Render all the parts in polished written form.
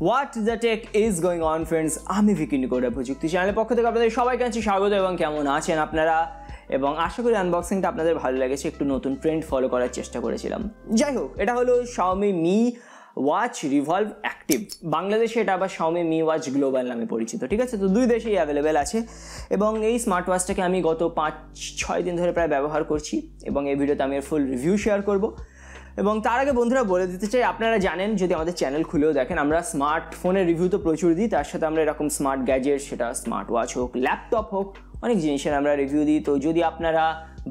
What the tech is going on friends, আমি ভিকি নিকোডা প্রযুক্তি চ্যানেলের পক্ষ থেকে আপনাদের সবাইকে জানাচ্ছি স্বাগত এবং কেমন আছেন আপনারা এবং আশা করি আনবক্সিংটা আপনাদের ভালো লেগেছে। একটু নতুন ট্রেন্ড ফলো করার চেষ্টা করেছিলাম। যাই হোক, এটা হলো Xiaomi Mi Watch Revolve Active, বাংলাদেশে এটা আবার Xiaomi Mi Watch Global নামে পরিচিত। ঠিক আছে, তো দুই দেশেই অ্যাভেলেবেল আছে এবং এই স্মার্ট ওয়াচটাকে আমি গত 5-6 দিন ধরে প্রায় ব্যবহার করছি এবং এই ভিডিওতে আমি এর ফুল রিভিউ শেয়ার করব। এবং তার আগে বন্ধুরা বলে দিতে চাই, আপনারা জানেন যদি আমাদের চ্যানেল খুলেও দেখেন, আমরা স্মার্টফোনের রিভিউ তো প্রচুর দিই, তার সাথে আমরা এরকম স্মার্ট গ্যাজেট, সেটা স্মার্ট ওয়াচ হোক, ল্যাপটপ হোক, অনেক জিনিসের আমরা রিভিউ দিই। তো যদি আপনারা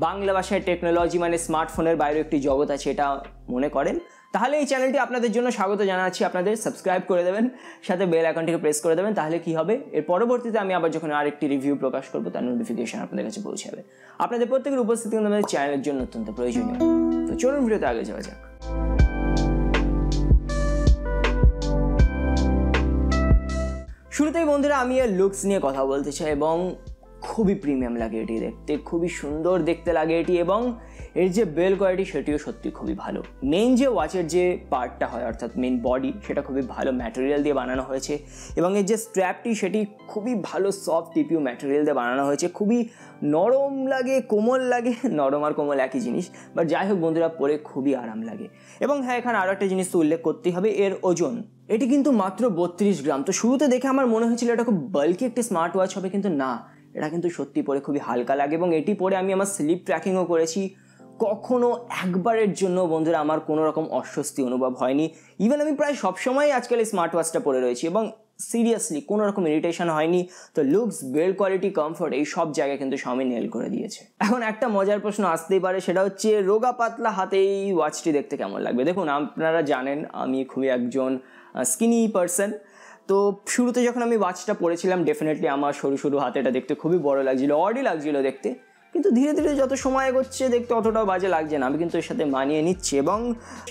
বাংলা ভাষায় টেকনোলজি মানে স্মার্টফোনের বাইরে একটি জগৎ আছে এটা মনে করেন, তাহলে এই চ্যানেলটি আপনাদের জন্য স্বাগত জানাচ্ছি। আপনাদের সাবস্ক্রাইব করে দেবেন, সাথে বেল আইকনটিকে প্রেস করে দেবেন, তাহলে কি হবে, এর পরবর্তীতে আমি আবার যখন আরেকটি রিভিউ প্রকাশ করবো তার নোটিফিকেশন আপনাদের কাছে পৌঁছে যাবে। আপনাদের প্রত্যেকের উপস্থিতি কিন্তু আমাদের চ্যানেলের জন্য অত্যন্ত প্রয়োজনীয়। তো চলুন ভিডিওতে আগে যাওয়া যাক। শুরুতেই বন্ধুরা আমি এর লুকস নিয়ে কথা বলতে চাই এবং খুবই প্রিমিয়াম লাগে এটি দেখতে, খুবই সুন্দর দেখতে লাগে এটি এবং এর যে বেল কোয়ালিটি সেটিও সত্যি খুবই ভালো। মেইন যে ওয়াচের যে পার্টটা হয় অর্থাৎ মেইন বডি, সেটা খুবই ভালো ম্যাটেরিয়াল দিয়ে বানানো হয়েছে এবং এর যে স্ট্র্যাপটি সেটি খুবই ভালো সফট টিপিউ ম্যাটেরিয়াল দিয়ে বানানো হয়েছে। খুবই নরম লাগে, কোমল লাগে, নরম আর কোমল একই জিনিস, বাট যাই হোক বন্ধুরা পরে খুবই আরাম লাগে। এবং হ্যাঁ, এখানে আরও একটা জিনিস তো উল্লেখ করতেই হবে, এর ওজন এটি কিন্তু মাত্র 32 গ্রাম। তো শুরুতে দেখে আমার মনে হয়েছিল এটা খুব বাল্কি একটি স্মার্ট ওয়াচ হবে, কিন্তু না, এটা কিন্তু সত্যি পরে খুবই হালকা লাগে এবং এটি পরে আমি আমার স্লিপ ট্র্যাকিংও করেছি। কখনো একবারের জন্য বন্ধুরা আমার কোনো রকম অস্বস্তি অনুভব হয়নি। ইভেন আমি প্রায় সবসময় আজকাল এই স্মার্ট ওয়াচটা পরে রয়েছি এবং সিরিয়াসলি কোনো রকম ইরিটেশন হয়নি। তো লুকস, বিল্ড কোয়ালিটি, কমফোর্ট এই সব জায়গায় কিন্তু Xiaomi নেল করে দিয়েছে। এখন একটা মজার প্রশ্ন আসতেই পারে, সেটা হচ্ছে রোগা পাতলা হাতে এই ওয়াচটি দেখতে কেমন লাগবে। দেখুন, আপনারা জানেন আমি খুবই একজন স্কিনি পারসন। তো শুরুতে যখন আমি ওয়াচটা পরেছিলাম ডেফিনেটলি আমার সরু সরু হাতে এটা দেখতে খুবই বড় লাগছিল, অডই লাগছিল দেখতে, কিন্তু ধীরে ধীরে যত সময় এগোচ্ছে দেখতে অতটাও বাজে লাগছে না। আমি কিন্তু এর সাথে মানিয়ে নিচ্ছি এবং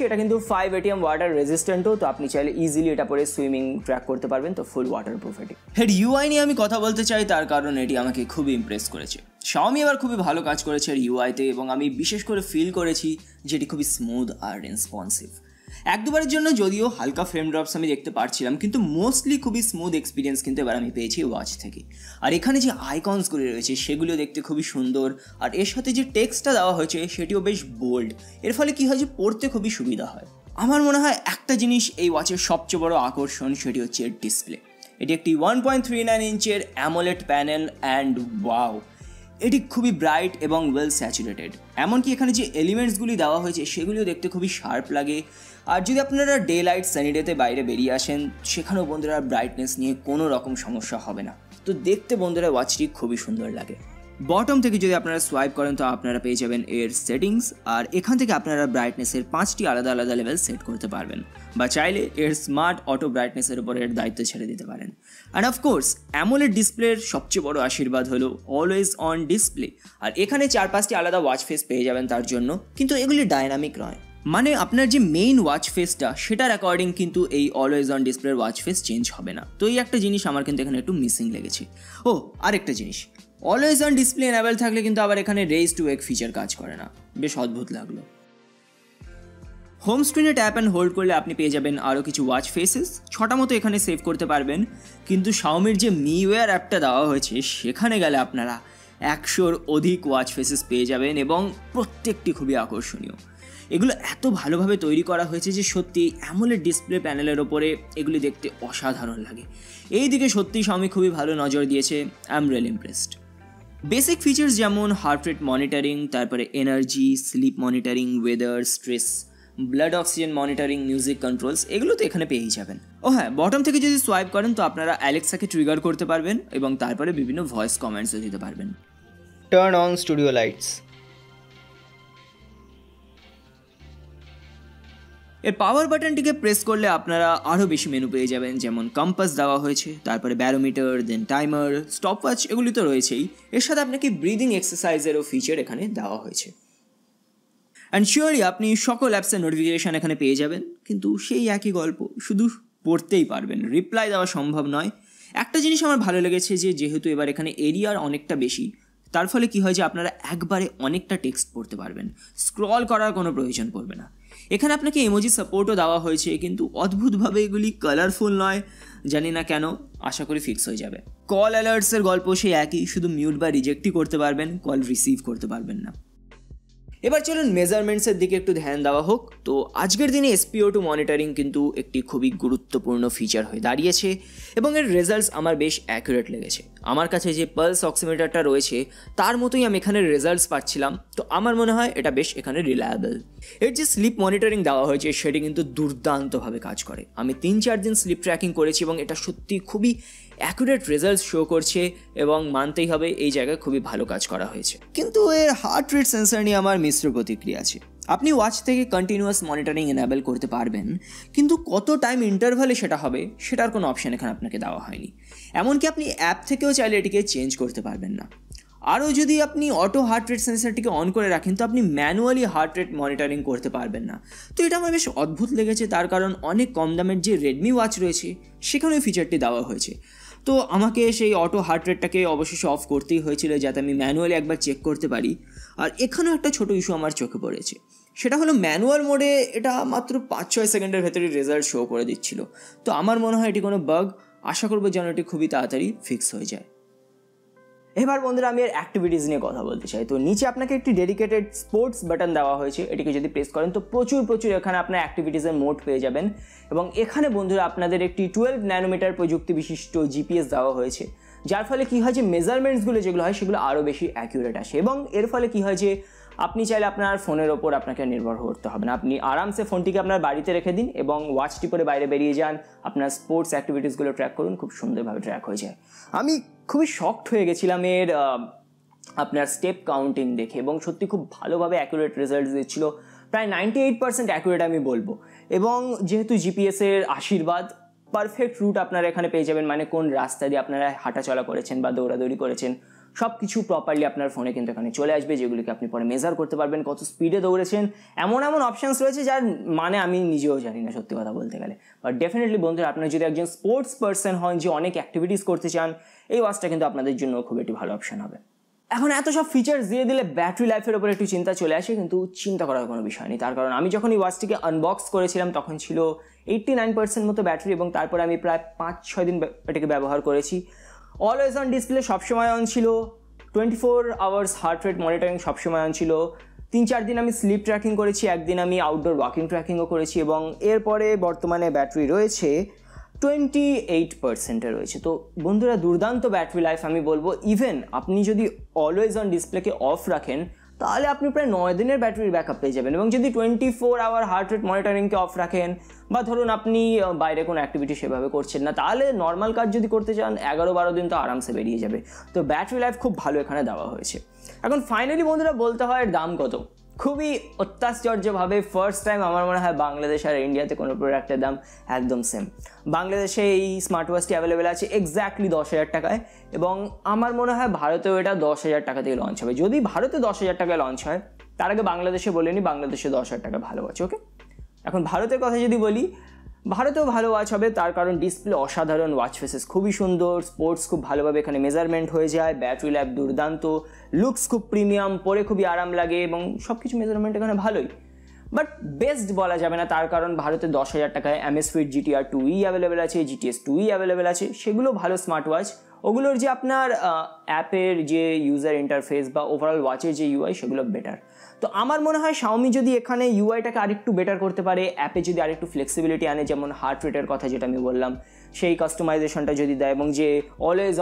এটা কিন্তু 5 ATM ওয়াটার রেজিস্ট্যান্টও, তো আপনি চাইলে ইজিলি এটা পরে সুইমিং ট্র্যাক করতে পারবেন। তো ফুল ওয়াটার প্রুফ এটি। এর ইউআই নিয়ে আমি কথা বলতে চাই, তার কারণ এটি আমাকে খুবই ইমপ্রেস করেছে। Xiaomi এবার খুবই ভালো কাজ করেছে এর ইউআইতে এবং আমি বিশেষ করে ফিল করেছি যেটি খুবই স্মুথ আর রেসপন্সিভ। এক দুবারের জন্য যদিও হালকা ফ্রেম ড্রপস আমি দেখতে পারছিলাম, কিন্তু মোস্টলি খুবই স্মুথ এক্সপিরিয়েন্স কিন্তু এবার আমি পেয়েছি ওয়াচ থেকে। আর এখানে যে আইকনসগুলি রয়েছে সেগুলিও দেখতে খুবই সুন্দর, আর এর সাথে যে টেক্সটটা দেওয়া হয়েছে সেটিও বেশ বোল্ড। এর ফলে কী হয় যে পড়তে খুবই সুবিধা হয়। আমার মনে হয় একটা জিনিস এই ওয়াচের সবচেয়ে বড় আকর্ষণ, সেটি হচ্ছে এর ডিসপ্লে। এটি একটি 1.39 ইঞ্চের AMOLED প্যানেল অ্যান্ড ওয়াও, এটি খুবই ব্রাইট এবং ওয়েল স্যাচুরেটেড। এমনকি এখানে যে এলিমেন্টসগুলি দেওয়া হয়েছে সেগুলিও দেখতে খুবই শার্প লাগে। আর যদি আপনারা ডে লাইট সানি ডেতে বাইরে বেরিয়ে আসেন, সেখানেও বন্ধুরা ব্রাইটনেস নিয়ে কোনো রকম সমস্যা হবে না। তো দেখতে বন্ধুরা ওয়াচটি খুবই সুন্দর লাগে। বটম থেকে যদি আপনারা সোয়াইপ করেন তো আপনারা পেয়ে যাবেন এর সেটিংস, আর এখান থেকে আপনারা ব্রাইটনেসের 5টি আলাদা আলাদা লেভেল সেট করতে পারবেন, বা চাইলে এর স্মার্ট অটো ব্রাইটনেসের উপর এর দায়িত্ব ছেড়ে দিতে পারেন। অ্যান্ড অফকোর্স AMOLED ডিসপ্লের সবচেয়ে বড় আশীর্বাদ হলো অলওয়েজ অন ডিসপ্লে, আর এখানে 4-5টি আলাদা ওয়াচ ফেস পেয়ে যাবেন তার জন্য, কিন্তু এগুলি ডাইনামিক নয়। মানে আপনার যে মেইন ওয়াচ ফেসটা সেটার অ্যাকর্ডিং কিন্তু এই অলওয়েজ অন ডিসপ্লের ওয়াচ ফেস চেঞ্জ হবে না। তো এই একটা জিনিস আমার কিন্তু এখানে একটু মিসিং লেগেছে। ও আরেকটা জিনিস, অলওয়েজ অন ডিসপ্লে এনাবেল থাকলে কিন্তু আবার এখানে রেইজ টু ওয়েক ফিচার কাজ করে না, বেশ অদ্ভুত লাগলো। হোম স্ক্রিনে ট্যাপ অ্যান্ড হোল্ড করলে আপনি পেয়ে যাবেন আরও কিছু ওয়াচ ফেসেস, 6টা মতো এখানে সেভ করতে পারবেন। কিন্তু Xiaomiর যে মিওয়্যার অ্যাপটা দেওয়া হয়েছে সেখানে গেলে আপনারা 100-র অধিক ওয়াচ ফেসেস পেয়ে যাবেন এবং প্রত্যেকটি খুবই আকর্ষণীয়। এগুলো এত ভালোভাবে তৈরি করা হয়েছে যে সত্যি AMOLED ডিসপ্লে প্যানেলের ওপরে এগুলি দেখতে অসাধারণ লাগে। এই দিকে সত্যি Xiaomi খুবই ভালো নজর দিয়েছে। I am really impressed. Basic features যেমন হার্ট রেট মনিটরিং, তারপরে energy, slip monitoring, weather, stress, blood oxygen monitoring, music controls, এগুলো তো এখানে পেয়েই যাবেন। ও হ্যাঁ, বটম থেকে যদি সোয়াইপ করেন তো আপনারা অ্যালেক্সাকে ট্রিগার করতে পারবেন এবং তারপরে বিভিন্ন ভয়েস কমেন্টসও দিতে পারবেন। Turn on studio lights. এর পাওয়ার বাটনটিকে প্রেস করলে আপনারা আরও বেশি মেনু পেয়ে যাবেন, যেমন কম্পাস দেওয়া হয়েছে, তারপরে ব্যারোমিটার, দেন টাইমার, স্টপ ওয়াচ, এগুলি তো রয়েছেই। এর সাথে আপনাকে ব্রিদিং এক্সারসাইজেরও ফিচার এখানে দেওয়া হয়েছে। অ্যান্ড শিওরলি আপনি সকল অ্যাপসের নোটিফিকেশান এখানে পেয়ে যাবেন, কিন্তু সেই একই গল্প, শুধু পড়তেই পারবেন, রিপ্লাই দেওয়া সম্ভব নয়। একটা জিনিস আমার ভালো লেগেছে যে যেহেতু এবার এখানে এরিয়ার অনেকটা বেশি, তার ফলে কি হয় যে আপনারা একবারে অনেকটা টেক্সট পড়তে পারবেন, স্ক্রল করার কোনো প্রয়োজন পড়বে না। এখানে আপনাকে ইমোজি সাপোর্টও দেওয়া হয়েছে, কিন্তু অদ্ভুতভাবে এগুলি কালারফুল নয়, জানি না কেন, আশা করি ফিক্স হয়ে যাবে। কল অ্যালার্টসের গল্প সেই একই, শুধু মিউট বা রিজেক্টই করতে পারবেন, কল রিসিভ করতে পারবেন না। এবার চলুন মেজারমেন্টসের দিকে একটু ধ্যান দেওয়া হোক। তো আজকের দিনে SpO2 মনিটরিং কিন্তু একটি খুবই গুরুত্বপূর্ণ ফিচার হয়ে দাঁড়িয়েছে এবং এর রেজাল্টস আমার বেশ অ্যাকুরেট লেগেছে। আমার কাছে যে পালস অক্সিমিটারটা রয়েছে তার মতোই আমি এখানে রেজাল্টস পাচ্ছিলাম, তো আমার মনে হয় এটা বেশ এখানে রিলায়েবল। এর যে স্লিপ মনিটরিং দেওয়া হয়েছে সেটি কিন্তু দুর্দান্তভাবে কাজ করে। আমি 3-4 দিন স্লিপ ট্র্যাকিং করেছি এবং এটা সত্যি খুবই অ্যাকুরেট রেজাল্টস শো করছে এবং মানতেই হবে এই জায়গায় খুবই ভালো কাজ করা হয়েছে। কিন্তু এর হার্ট রেট সেন্সর নিয়ে আমার মিশ্র প্রতিক্রিয়া আছে। আপনি ওয়াচ থেকে কন্টিনিউয়াস মনিটরিং এনেবল করতে পারবেন, কিন্তু কত টাইম ইন্টারভালে সেটা হবে সেটার কোনো অপশান এখানে আপনাকে দেওয়া হয়নি। এমনকি আপনি অ্যাপ থেকেও চাইলে এটিকে চেঞ্জ করতে পারবেন না। আরও যদি আপনি অটো হার্ট রেট সেন্সরটিকে অন করে রাখেন তো আপনি ম্যানুয়ালি হার্ট রেট মনিটরিং করতে পারবেন না। তো এটা আমার বেশ অদ্ভুত লেগেছে, তার কারণ অনেক কম দামের যে রেডমি ওয়াচ রয়েছে সেখানেও ফিচারটি দেওয়া হয়েছে। তো আমাকে সেই অটো হার্ট রেটটাকে অবশেষে অফ করতেই হয়েছিল যাতে আমি ম্যানুয়ালি একবার চেক করতে পারি। আর এখানেও একটা ছোটো ইস্যু আমার চোখে পড়েছে, সেটা হলো ম্যানুয়াল মোডে এটা মাত্র 5-6 সেকেন্ডের ভেতরে রেজাল্ট শো করে দিচ্ছিল। তো আমার মনে হয় এটি কোনো বাগ, আশা করবো যেন এটি খুবই তাড়াতাড়ি ফিক্স হয়ে যায়। এবার বন্ধুরা আমি এর অ্যাক্টিভিটিস নিয়ে কথা বলতে চাই। তো নিচে আপনাকে একটি ডেডিকেটেড স্পোর্টস বাটন দেওয়া হয়েছে, এটিকে যদি প্রেস করেন তো প্রচুর এখানে আপনার অ্যাক্টিভিটিসের মোড পেয়ে যাবেন। এবং এখানে বন্ধুরা আপনাদের একটি 12 ন্যানোমিটার প্রযুক্তি বিশিষ্ট GPS দেওয়া হয়েছে, যার ফলে কী হয় যে মেজারমেন্টসগুলো যেগুলো হয় সেগুলো আরও বেশি অ্যাকিউরেট আসে। এবং এর ফলে কী হয় যে আপনি চাইলে আপনার ফোনের ওপর আপনাকে নির্ভর করতে হবে না, আপনি আরামসে ফোনটিকে আপনার বাড়িতে রেখে দিন এবং ওয়াচটি পরে বাইরে বেরিয়ে যান, আপনার স্পোর্টস অ্যাক্টিভিটিসগুলো ট্র্যাক করুন, খুব সুন্দরভাবে ট্র্যাক হয়ে যায়। আমি খুবই শকড হয়ে গেছিলাম এর আপনার স্টেপ কাউন্টিং দেখে, এবং সত্যি খুব ভালোভাবে অ্যাকুরেট রেজাল্ট দিচ্ছিল, প্রায় 98% অ্যাকুরেট আমি বলবো। এবং যেহেতু জিপিএসের আশীর্বাদ, পারফেক্ট রুট আপনারা এখানে পেয়ে যাবেন, মানে কোন রাস্তা দিয়ে আপনারা হাঁটাচলা করেছেন বা দৌড়াদৌড়ি করেছেন সব কিছু প্রপারলি আপনার ফোনে কিন্তু এখানে চলে আসবে, যেগুলিকে আপনি পরে মেজার করতে পারবেন, কত স্পিডে দৌড়েছেন। এমন অপশানস রয়েছে যার মানে আমি নিজেও জানি না সত্যি কথা বলতে গেলে। বাট ডেফিনেটলি বন্ধুরা আপনারা যদি একজন স্পোর্টস পার্সন হন যে অনেক অ্যাক্টিভিটিস করতে চান, এই ওয়াচটা কিন্তু আপনাদের জন্য খুব একটি ভালো অপশান হবে। এখন এত সব ফিচার্স দিয়ে দিলে ব্যাটারি লাইফের উপর একটু চিন্তা চলে আসে, কিন্তু চিন্তা করার কোনো বিষয় নেই, তার কারণ আমি যখন এই ওয়াচটিকে আনবক্স করেছিলাম তখন ছিল 89% মতো ব্যাটারি, এবং তারপরে আমি প্রায় 5-6 দিন এটাকে ব্যবহার করেছি। অলওয়েজ অন ডিসপ্লে সবসময় অন ছিল, 24 আওয়ার্স হার্ট রেট মনিটরিং সবসময় অন ছিল, 3-4 দিন আমি স্লিপ ট্র্যাকিং করেছি, একদিন আমি আউটডোর ওয়াকিং ট্র্যাকিংও করেছি, এবং এরপরে বর্তমানে ব্যাটারি রয়েছে 28% রয়েছে। তো বন্ধুরা দুর্দান্ত ব্যাটারি লাইফ আমি বলবো। ইভেন আপনি যদি অলওয়েজ অন ডিসপ্লেকে অফ রাখেন তাহলে আপনি প্রায় 9 দিনের ব্যাটারির ব্যাকআপ পেয়ে যাবেন, এবং যদি 24 আওয়ার হার্ট রেট মনিটরিংকে অফ রাখেন বা ধরুন আপনি বাইরে কোনো অ্যাক্টিভিটি সেভাবে করছেন না, তাহলে নর্মাল কাজ যদি করতে চান 11-12 দিন তো আরামসে বেরিয়ে যাবে। তো ব্যাটারি লাইফ খুব ভালো এখানে দেওয়া হয়েছে। এখন ফাইনালি বন্ধুরা বলতে হয় এর দাম কত। খুবই অত্যাশ্চর্যভাবে ফার্স্ট টাইম আমার মনে হয় বাংলাদেশ আর ইন্ডিয়াতে কোনো প্রোডাক্টের দাম একদম সেম। বাংলাদেশে এই স্মার্ট ওয়াচটি অ্যাভেলেবেল আছে এক্স্যাক্টলি 10,000 টাকায়, এবং আমার মনে হয় ভারতেও এটা 10,000 টাকা থেকে লঞ্চ হবে। যদি ভারতে 10,000 টাকায় লঞ্চ হয় তার আগে বাংলাদেশে বলিনি, বাংলাদেশে 10,000 টাকা ভালো আছে। ওকে, এখন ভারতের কথা যদি বলি, ভারতেও ভালো ওয়াচ হবে, তার কারণ ডিসপ্লে অসাধারণ, ওয়াচ ফেসেস খুবই সুন্দর, স্পোর্টস খুব ভালোভাবে এখানে মেজারমেন্ট হয়ে যায়, ব্যাটারি লাইফ দুর্দান্ত, লুকস খুব প্রিমিয়াম, পরে খুবই আরাম লাগে, এবং সব কিছু মেজারমেন্ট এখানে ভালোই। বাট বেস্ট বলা যাবে না, তার কারণ ভারতে 10,000 টাকায় Amazfit GTR 2E অ্যাভেলেবেল আছে, GTS 2E অ্যাভেলেবেল আছে, সেগুলো ভালো স্মার্ট ওয়াচ। ওগুলোর যে আপনার অ্যাপের যে ইউজার ইন্টারফেস বা ওভারঅল ওয়াচের যে UI সেগুলো বেটার। তো আমার মনে হয় Xiaomi যদি এখানে UIটাকে আরেকটু বেটার করতে পারে, অ্যাপে যদি আরেকটু ফ্লেক্সিবিলিটি আনে, যেমন হার্ট রেটের কথা যেটা আমি বললাম, সেই কাস্টমাইজেশনটা যদি দেয়, এবং যে অলওয়েজ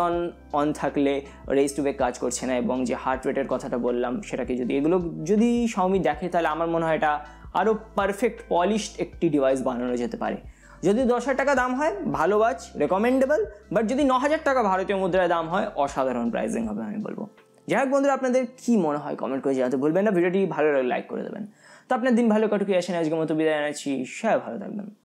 অন থাকলে রেস টু বেক কাজ করছে না, এবং যে হার্ট রেটের কথাটা বললাম সেটাকে যদি এগুলো যদি Xiaomi দেখে, তাহলে আমার মনে হয় এটা আরও পারফেক্ট পলিশড একটি ডিভাইস বানানো যেতে পারে। যদি 10,000 টাকা দাম হয় ভালো ওয়াচ, রেকমেন্ডেবল, বাট যদি 9,000 টাকা ভারতীয় মুদ্রায় দাম হয় অসাধারণ প্রাইসিং হবে আমি বলবো। যাই হোক বন্ধুরা, আপনাদের কী মনে হয় কমেন্ট করে জানাতে ভুলবেন না, ভিডিওটি ভালো লাগলে লাইক করে দেবেন। তো আপনার দিন ভালো কাটুক, আসেন আজকের মতো বিদায় জানাচ্ছি, সবাই ভালো থাকবেন।